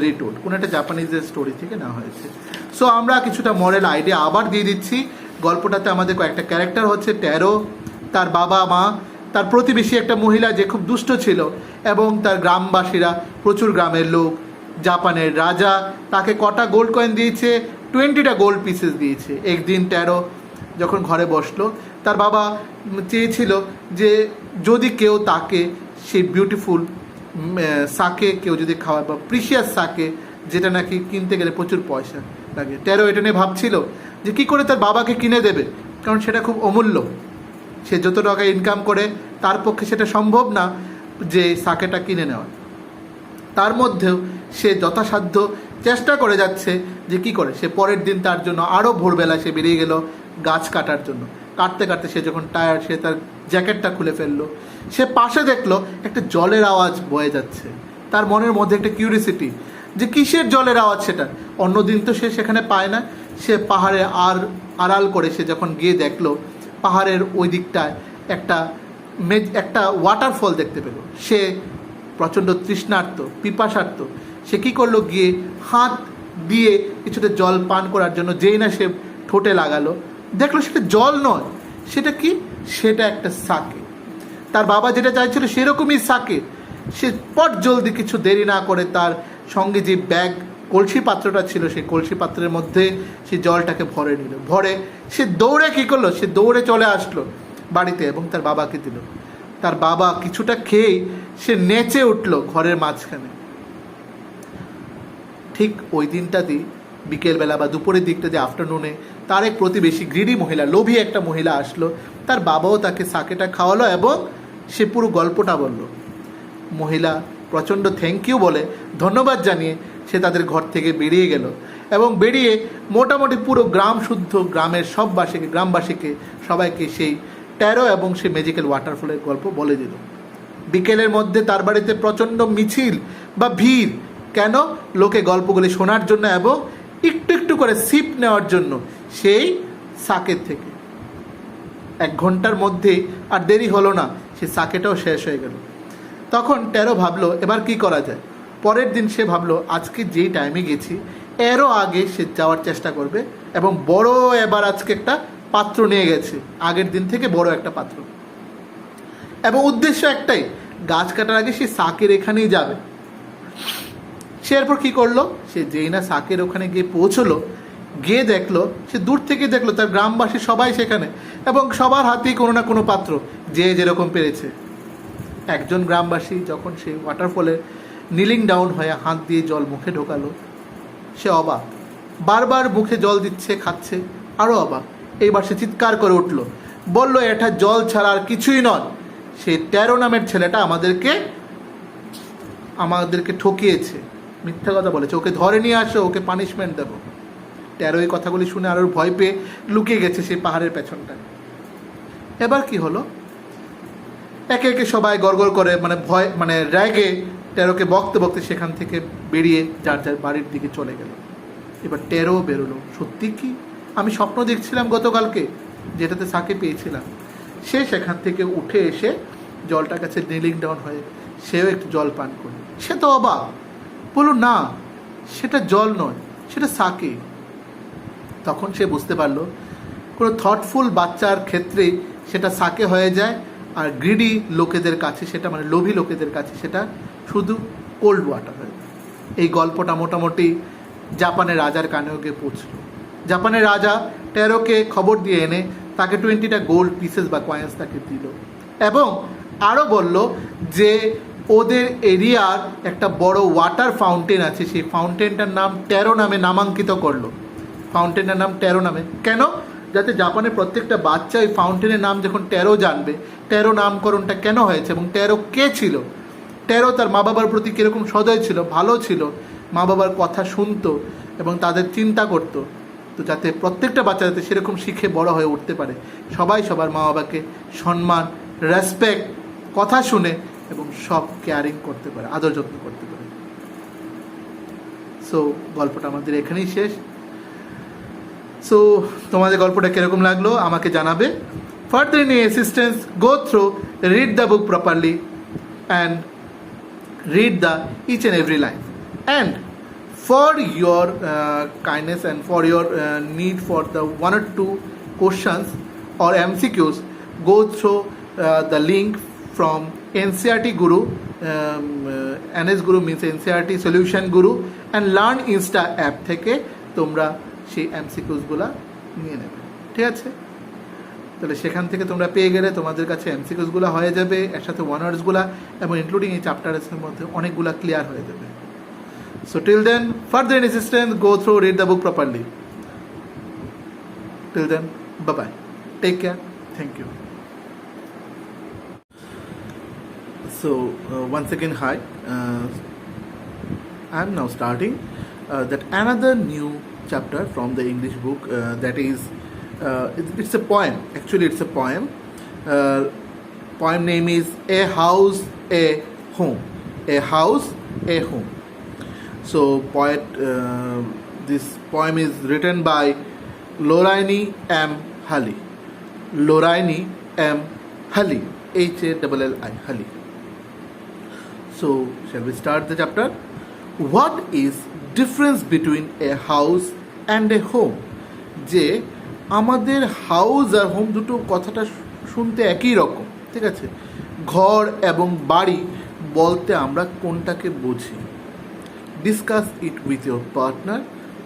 রিটোল্ড, কোনো একটা জাপানিজের স্টোরি থেকে নেওয়া হয়েছে। সো আমরা কিছুটা মরাল আইডিয়া আবার দিয়ে দিচ্ছি। গল্পটাতে আমাদের কয়েকটা ক্যারেক্টার হচ্ছে ট্যারো, তার বাবা মা, তার প্রতিবেশী একটা মহিলা যে খুব দুষ্ট ছিল, এবং তার গ্রামবাসীরা, প্রচুর গ্রামের লোক, জাপানের রাজা তাকে কটা গোল্ড কয়েন দিয়েছে, 20টা গোল্ড পিসেস দিয়েছে। একদিন ট্যারো যখন ঘরে বসলো, তার বাবা চেয়েছিল যে যদি কেউ তাকে সেই বিউটিফুল সাকে কেউ যদি খাওয়ায়, বা প্রিশিয়াস সাকে, যেটা নাকি কিনতে গেলে প্রচুর পয়সা লাগে, ট্যারো এটা নিয়ে ভাবছিল যে কী করে তার বাবাকে কিনে দেবে, কারণ সেটা খুব অমূল্য। সে যত টাকা ইনকাম করে তার পক্ষে সেটা সম্ভব না যে সাকেটা কিনে নেওয়া। তার মধ্যেও সে যথাসাধ্য চেষ্টা করে যাচ্ছে যে কী করে সে পরের দিন তার জন্য আরও ভোরবেলা সে বেরিয়ে গেল গাছ কাটার জন্য। কাটতে কাটতে সে যখন টায়ার্ড, সে তার জ্যাকেটটা খুলে ফেললো। সে পাশে দেখলো একটা জলের আওয়াজ বয়ে যাচ্ছে। তার মনের মধ্যে একটা কিউরিসিটি যে কিসের জলের আওয়াজ সেটা, অন্যদিন তো সে সেখানে পায় না। সে পাহাড়ে আড়াল করে সে যখন গিয়ে দেখলো পাহাড়ের ওই দিকটায় একটা ওয়াটারফল দেখতে পেল। সে প্রচণ্ড তৃষ্ণার্ত, পিপাসার্ত। সে কী করলো, গিয়ে হাত দিয়ে কিছুটা জল পান করার জন্য যেই না সে ঠোঁটে লাগালো, দেখলো সেটা জল নয়, সেটা কি, সেটা একটা সাকে। তার বাবা যেটা চাইছিল সেরকমই সাকে। সে পট জলদি কিছু দেরি না করে তার সঙ্গে যে ব্যাগ কলসি পাত্রটা ছিল, সেই কলসি পাত্রের মধ্যে সে জলটাকে ভরে নিল। ভরে সে দৌড়ে কী করলো, সে দৌড়ে চলে আসলো বাড়িতে এবং তার বাবাকে দিল। তার বাবা কিছুটা খেয়েই সে নেচে উঠলো ঘরের মাঝখানে। ঠিক ওই দিনটাতেই বিকেলবেলা বা দুপুরের দিকটা, যে আফটারনুনে, তার এক প্রতিবেশী গ্রিডি মহিলা, লোভী একটা মহিলা আসলো। তার বাবাও তাকে সাকেটা খাওয়ালো এবং সে পুরো গল্পটা বলল। মহিলা প্রচণ্ড থ্যাংক ইউ বলে, ধন্যবাদ জানিয়ে সে তাদের ঘর থেকে বেরিয়ে গেল এবং বেরিয়ে মোটামুটি পুরো গ্রাম শুদ্ধ গ্রামের গ্রামবাসীকে সবাইকে সেই ট্যারো এবং সেই ম্যাজিক্যাল ওয়াটারফলের গল্প বলে দিল। বিকেলের মধ্যে তার বাড়িতে প্রচণ্ড মিছিল বা ভিড়, কেন, লোকে গল্পগুলি শোনার জন্য এবং একটু একটু করে সিপ নেওয়ার জন্য সেই সাকের থেকে। 1 ঘন্টার মধ্যেই আর দেরি হলো না, সে সাকেটাও শেষ হয়ে গেল। তখন ট্যারো ভাবলো এবার কি করা যায়। পরের দিন সে ভাবলো আজকে যেই টাইমে গেছি এরও আগে সে যাওয়ার চেষ্টা করবে, এবং বড় এবার আজকে একটা পাত্র নিয়ে গেছে, আগের দিন থেকে বড় একটা পাত্র, এবং উদ্দেশ্য একটাই, গাছ কাটার আগে সে সাকের এখানেই যাবে। সে এরপর কী করলো, সে যেই না সাকের ওখানে গিয়ে পৌঁছলো, গিয়ে দেখলো, সে দূর থেকে দেখলো তার গ্রামবাসী সবাই সেখানে, এবং সবার হাতেই কোনো না কোনো পাত্র, যে যেরকম পেরেছে। একজন গ্রামবাসী যখন সেই ওয়াটারফলে নিলিং ডাউন হয়ে হাত দিয়ে জল মুখে ঢোকালো, সে অবাক, বারবার মুখে জল দিচ্ছে, খাচ্ছে, আরও অবাক। এইবার সে চিৎকার করে উঠল, বলল এটা জল ছাড়া আর কিছুই নয়, সেই ট্যারো নামের ছেলেটা আমাদেরকে ঠকিয়েছে, মিথ্যা কথা বলেছে, ওকে ধরে নিয়ে আসো, ওকে পানিশমেন্ট দেবো। ট্যারো এই কথাগুলি শুনে আরও ভয় পেয়ে লুকিয়ে গেছে সেই পাহাড়ের পেছনটায়। এবার কি হলো, একে একে সবাই গড়গড় করে র্যাগে ট্যারোকে বকতে বকতে সেখান থেকে বেরিয়ে যার যার বাড়ির দিকে চলে গেল। এবার ট্যারো বেরোলো, সত্যি কি আমি স্বপ্ন দেখছিলাম গতকালকে, যেটাতে সাকে পেয়েছিলাম। সে সেখান থেকে উঠে এসে জলটার কাছে নিলিং ডাউন হয়ে সেও একটু জল পান করল। সে তো অবাক, বলল না সেটা জল নয়, সেটা সাকে। তখন সে বুঝতে পারলো কোনো থটফুল বাচ্চার ক্ষেত্রে সেটা সাকে হয়ে যায়, আর গ্রিডি লোকেদের কাছে সেটা, লোভী লোকেদের কাছে সেটা শুধু কোল্ড ওয়াটার হয়ে যায়। এই গল্পটা মোটামুটি জাপানের রাজার কানেও গিয়ে পৌঁছল। জাপানের রাজা ট্যারোকে খবর দিয়ে এনে তাকে 20টা গোল্ড পিসেস বা কয়েন্স তাকে দিল, এবং আরও বলল যে ওদের এরিয়ার একটা বড় ওয়াটার ফাউন্টেন আছে, সেই ফাউন্টেনটার নাম ট্যারো নামে নামাঙ্কিত করলো। ফাউন্টেনের নাম ট্যারো নামে কেন, যাতে জাপানের প্রত্যেকটা বাচ্চা ওই ফাউন্টেনের নাম যখন ট্যারো জানবে, ট্যারো নামকরণটা কেন হয়েছে এবং ট্যারো কে ছিল, ট্যারো তার মা বাবার প্রতি কীরকম সদয় ছিল, ভালো ছিল, মা বাবার কথা শুনতো এবং তাদের চিন্তা করতো। তো যাতে প্রত্যেকটা বাচ্চা যাতে সেরকম শিখে বড় হয়ে উঠতে পারে, সবাই সবার মা বাবাকে সম্মান, রেসপেক্ট, কথা শুনে এবং সব কেয়ারিং করতে পারে, আদর যত্ন করতে পারে। সো গল্পটা আমাদের এখানেই শেষ। সো তোমাদের গল্পটা কীরকম লাগলো আমাকে জানাবে। further any assistance, go through, read the book properly and read the each and every line. And for your kindness and for your need for the one or two questions or MCQs, go through the link from NCERT Guru. NS Guru means NCERT Solution Guru and Learn Insta app থেকে তোমরা সেই MCQs গুলা নিয়ে নেবে, ঠিক আছে? তাহলে সেখান থেকে তোমরা পেয়ে গেলে তোমাদের কাছে MCQs গুলা হয়ে যাবে, এর সাথে ওয়ান ওয়ার্ডস গুলা এবং ইনক্লুডিং এই চ্যাপ্টারের মধ্যে অনেকগুলা ক্লিয়ার হয়ে যাবে। So till then, further assistance, go through, read the book properly. Till then, bye-bye. Take care. Thank you. So, once again, hi. I'm now starting that another new chapter from the English book that is, it's a poem. Actually, it's a poem. Poem name is A House, A Home. A House, A Home. So, this poem is written by Lorraine M. Hulley. Lorraine M. Hulley. Hulley. Hulley. So, shall we start the chapter? What is difference between a house and a home? যে আমাদের house আর home দুটো কথাটা শুনতে একই রকম, ঠিক আছে? ঘর এবং বাড়ি বলতে আমরা কোনটাকে বুঝি? Discuss it with your partner,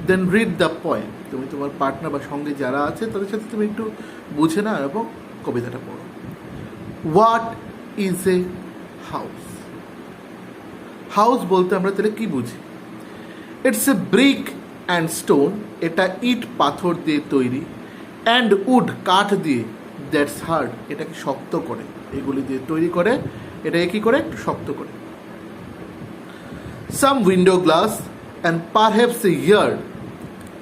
then read the poem. তুমি তোমার পার্টনার বা সঙ্গে যারা আছে তাদের সাথে তুমি একটু বুঝে নাও এবং কবিতাটা পড়ো। What is a house? House বলতে আমরা তাহলে কি বুঝি? It's a brick and stone, এটা ইট পাথর দিয়ে তৈরি, অ্যান্ড উড কাঠ দিয়ে, দ্যাটস হার্ড, এটাকে শক্ত করে, এগুলি দিয়ে তৈরি করে, এটাকে কী করে? একটু শক্ত করে। Some window glass and perhaps a yard,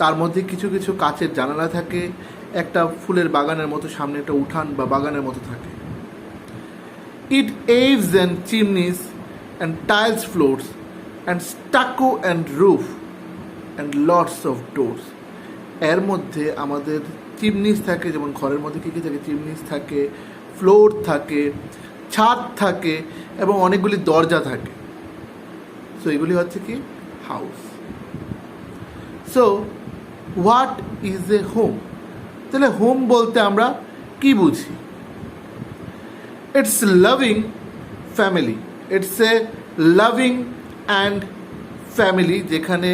তার মধ্যে কিছু কিছু কাচের জানালা থাকে, একটা ফুলের বাগানের মতো সামনে একটা উঠান বা বাগানের মতো থাকে। It eaves and chimneys and tiles floors and stucco and roof and lots of doors, এর মধ্যে আমাদের চিমনিস থাকে, যেমন ঘরের মধ্যে কী কী থাকে? চিমনিস থাকে, ফ্লোর থাকে, ছাদ থাকে এবং অনেকগুলি দরজা থাকে। সো এগুলি হচ্ছে কি? House. So what is a home? তাহলে হোম বলতে আমরা কি বুঝি? It's loving family, it's a loving and family, যেখানে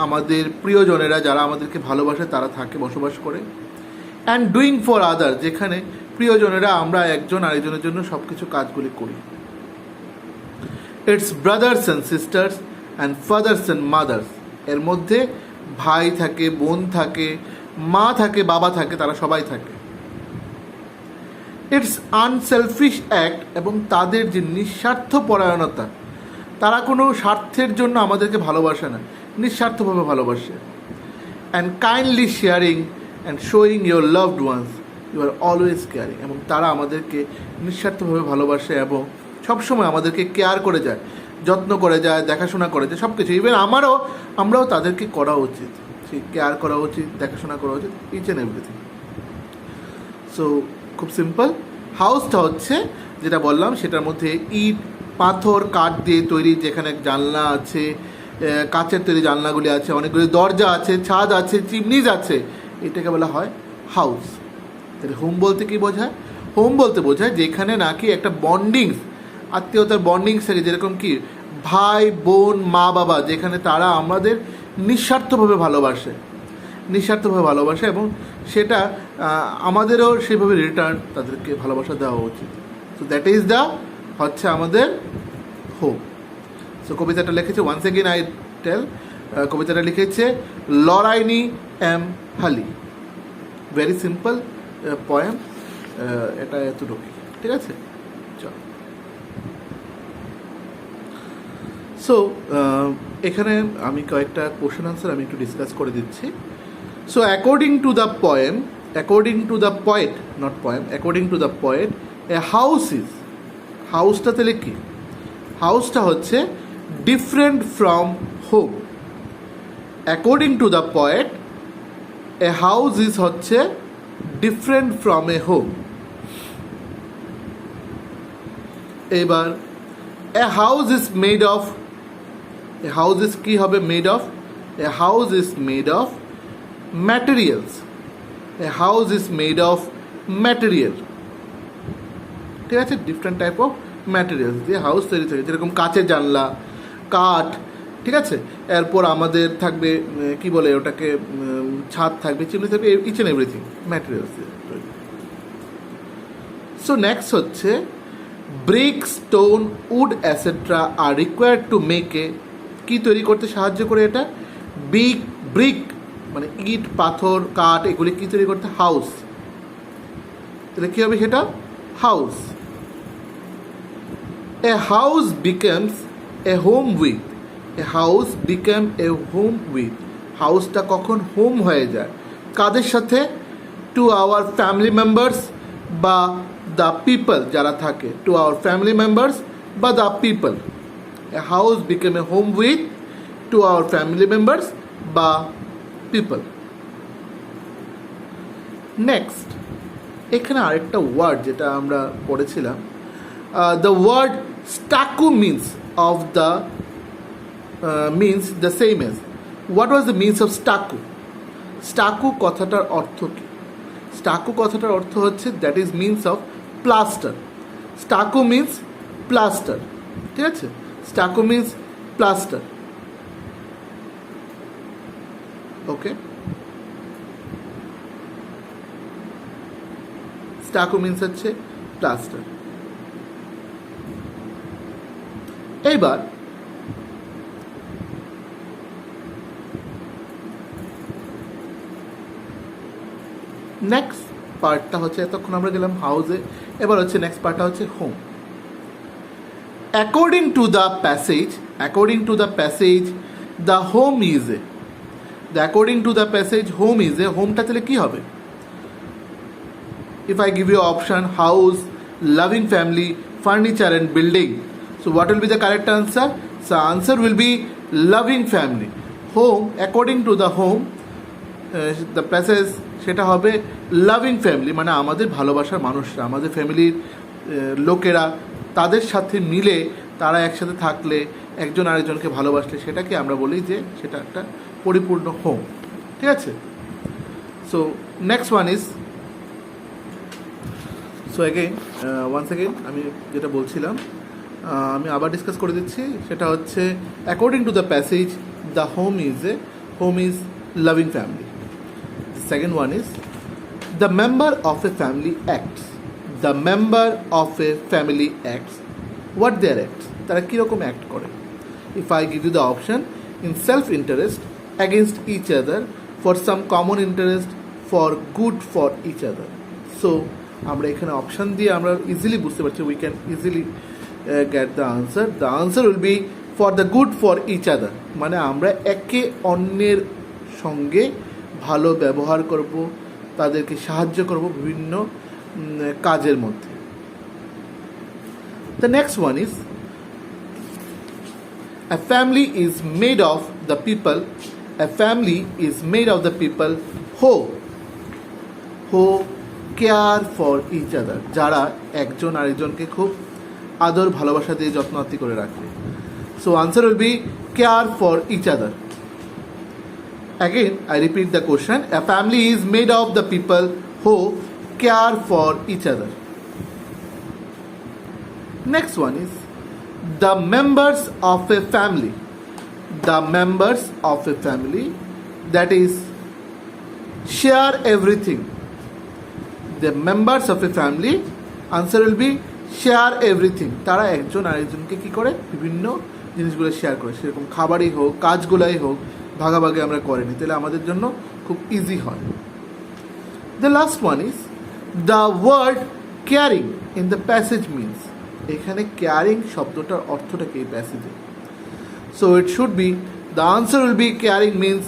আমাদের প্রিয়জনেরা যারা আমাদেরকে ভালোবাসে তারা থাকে, বসবাস করে। অ্যান্ড ডুইং ফর আদার, যেখানে প্রিয়জনেরা আমরা একজন আরেকজনের জন্য সব কিছু কাজগুলি করি। It's brothers and sisters and father's and mother's, এর মধ্যে ভাই থাকে, বোন থাকে, মা থাকে, বাবা থাকে, তারা সবাই থাকে। ইটস আনসেলফিশ অ্যাক্ট, এবং তাদের যে নিঃস্বার্থ পরায়ণতা, তারা কোনো স্বার্থের জন্য আমাদেরকে ভালোবাসে না, নিঃস্বার্থভাবে ভালোবাসে। And kindly sharing and showing your loved ones you are always caring, এবং তারা আমাদেরকে নিঃস্বার্থভাবে ভালোবাসে এবং সবসময় আমাদেরকে কেয়ার করে যায়, যত্ন করে যায়, দেখাশোনা করে যায়, সব কিছু। ইভেন আমরাও তাদেরকে করা উচিত, সেই কেয়ার করা উচিত, দেখাশোনা করা উচিত, ইচ অ্যান্ড এভরিথিং। সো খুব সিম্পল। হাউসটা হচ্ছে যেটা বললাম, সেটার মধ্যে ইট, পাথর, কাঠ দিয়ে তৈরি, যেখানে জানলা আছে, কাচের তৈরি জানলাগুলি আছে, অনেকগুলি দরজা আছে, ছাদ আছে, চিমনিজ আছে, এটাকে বলা হয় হাউস। তাহলে হোম বলতে কি বোঝায়? হোম বলতে বোঝায় যেখানে নাকি একটা বন্ডিংস, আত্মীয়তার বন্ডিংস থাকে, যেরকম কি ভাই, বোন, মা, বাবা, যেখানে তারা আমাদের নিঃস্বার্থভাবে ভালোবাসে এবং সেটা আমাদেরও সেভাবে রিটার্ন তাদেরকে ভালোবাসা দেওয়া উচিত। সো দ্যাট ইজ দ্য হচ্ছে আমাদের হোম। সো কবিতাটা লিখেছে, ওয়ান্স এগেন আই টেল, কবিতাটা লিখেছে লরাইনি এম হালি। ভেরি সিম্পল পয়েম, এটা এতটুকুই, ঠিক আছে? চল। সো এখানে আমি কয়েকটা কোশ্চেন আনসার আমি একটু ডিসকাস করে দিচ্ছি। So according to the poet, a house is, হাউসটা তাহলে কি? হাউসটা হচ্ছে different from home. According to the poet, a house is হচ্ছে ডিফারেন্ট ফ্রম এ হোম। এবার a house is made of, a house is কি হবে made of, a house is made of materials, a house is made of material, ঠিক আছে, different type of materials দিয়ে house তৈরি থাকে, যেরকম কাচের জানলা, কাঠ, ঠিক আছে। এরপর আমাদের থাকবে কি বলে ওটাকে, ছাদ থাকবে, চিমনি থাকবে, ইচ অ্যান্ড এভরিথিং ম্যাটেরিয়ালস দিয়ে তৈরি। সো নেক্সট হচ্ছে brick, stone, wood etcetera are required to make a, কি তৈরি করতে সাহায্য করে এটা, ব্রিক মানে ইট, পাথর, কাঠ, এগুলি কি তৈরি করতে, হাউস, তাহলে কী হবে সেটা, house. A house becomes a home with, a house become a home with, হাউসটা কখন হোম হয়ে যায়, কাদের সাথে, টু আওয়ার ফ্যামিলি মেম্বার্স বা দ্য পিপল যারা থাকে, টু আওয়ার ফ্যামিলি মেম্বার্স বা the people, a house become a home with to our family members বা পিপল। নেক্সট এখানে আরেকটা ওয়ার্ড যেটা আমরা পড়েছিলাম, the word stucco means of the means the same as, what was the means of স্টাকু, স্টাকু কথাটার অর্থ কি, স্টাকু কথাটার অর্থ হচ্ছে that is means of plaster, স্টাকু means plaster, ঠিক আছে, স্টাকু মিন্স প্লাস্টার, ওকে, স্টাকু মিন্স হচ্ছে প্লাস্টার। এইবার নেক্সট পার্টটা হচ্ছে, এতক্ষণ আমরা গেলাম হাউসে, এবার হচ্ছে নেক্সট পার্টটা হচ্ছে home. According to the passage, according to the passage the home is a, the according to the passage home is a, হোমটা তাহলে কী হবে, if I give you option house, loving family, furniture and building, so what will be the correct answer, so answer will be loving family, home, according to the home, the passage সেটা হবে loving family, মানে আমাদের ভালোবাসার মানুষরা, আমাদের ফ্যামিলির লোকেরা, তাদের সাথে মিলে তারা একসাথে থাকলে, একজন আরেকজনকে ভালোবাসলে, সেটাকে আমরা বলি যে সেটা একটা পরিপূর্ণ হোম, ঠিক আছে। So next one is, so again once again আমি যেটা বলছিলাম আমি আবার ডিসকাস করে দিচ্ছি, সেটা হচ্ছে according to the passage the home is loving family. Second one is the member of a family acts, the member of a family acts, what their acts, তারা কীরকম অ্যাক্ট করে, if I give you the option, in self interest, against each other, for some common interest, for good for each other, so আমরা এখানে option দিয়ে আমরা easily বুঝতে পারছি, we can easily get the answer will be for the good for each other, মানে আমরা একে অন্যের সঙ্গে ভালো ব্যবহার করব, তাদেরকে সাহায্য করব বিভিন্ন কাজের মধ্যে। The next one is a family is made of the people, a family is made of the people who care for each other, যারা একজন আরেকজনকে খুব আদর ভালোবাসা দিয়ে যত্নার্থী করে রাখে, so answer will be care for each other. Again, I repeat the question. A family is made of the people who care for each other. Next one is the members of a family. The members of a family, that is, share everything. The members of a family, answer will be share everything. তারা একজন আরেকজনকে কি করে, বিভিন্ন জিনিসগুলো share করে, সেরকম খাবারই হোক, কাজগুলাই হোক, ভাগাভাগি আমরা করিনি, তাহলে আমাদের জন্য খুব ইজি হয়। The last one is the word caring in the passage means, এখানে কেয়ারিং শব্দটার অর্থটা কি এই প্যাসেজে, so it should be, the answer will be caring means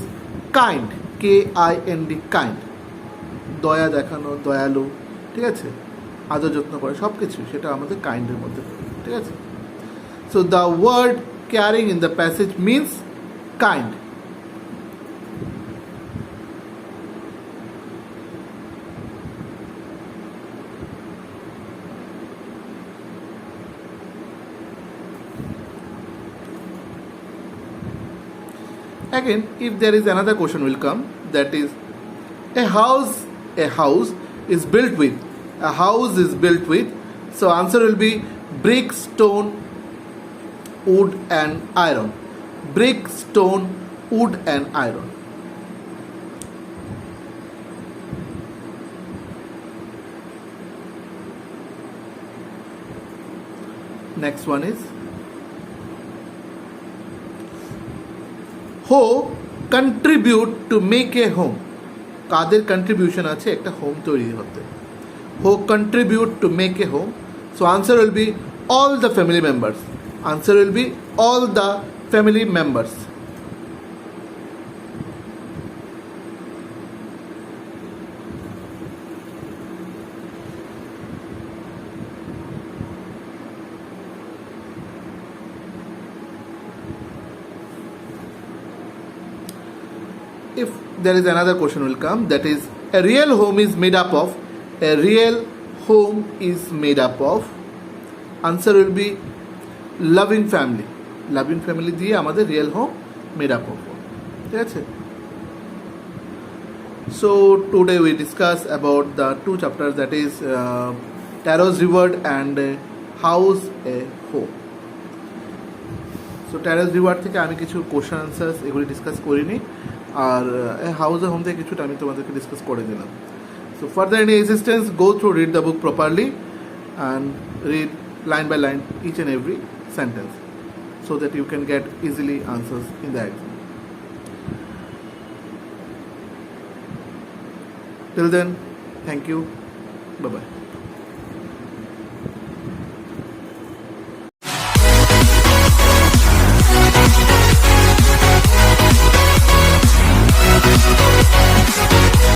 kind, KIND, kind, দয়া দেখানো, দয়ালু, ঠিক আছে, আদর যত্ন করে সব কিছু, সেটা আমাদের কাইন্ডের মধ্যে পড়ে, ঠিক আছে। So the word caring in the passage means kind. Again, if there is another question will come, that is a house is built with, so answer will be brick, stone, wood and iron. Brick, stone, wood and iron. Next one is who contribute to make a home. কাদের contribution আছে একটা home তৈরি হতে? Who contribute to make a home? So answer will be all the family members. Answer will be all the family members. If there is another question will come, that is a real home is made up of, answer will be loving family. দিয়ে আমাদের real home made up of, ঠিক আছে? So today we discuss about the two chapters, that is Taro's Reward and House a Home. So Taro's Reward থেকে আমি কিছু question answers এগুলি discuss করিনি, আর house এ home থেকে কিছুটা আমি তোমাদেরকে ডিসকাস করে দিলাম। So further any assistance, go through, read the book properly and read line by line each and every sentence so that you can get easily answers in the exam. Till then, thank you. Bye bye.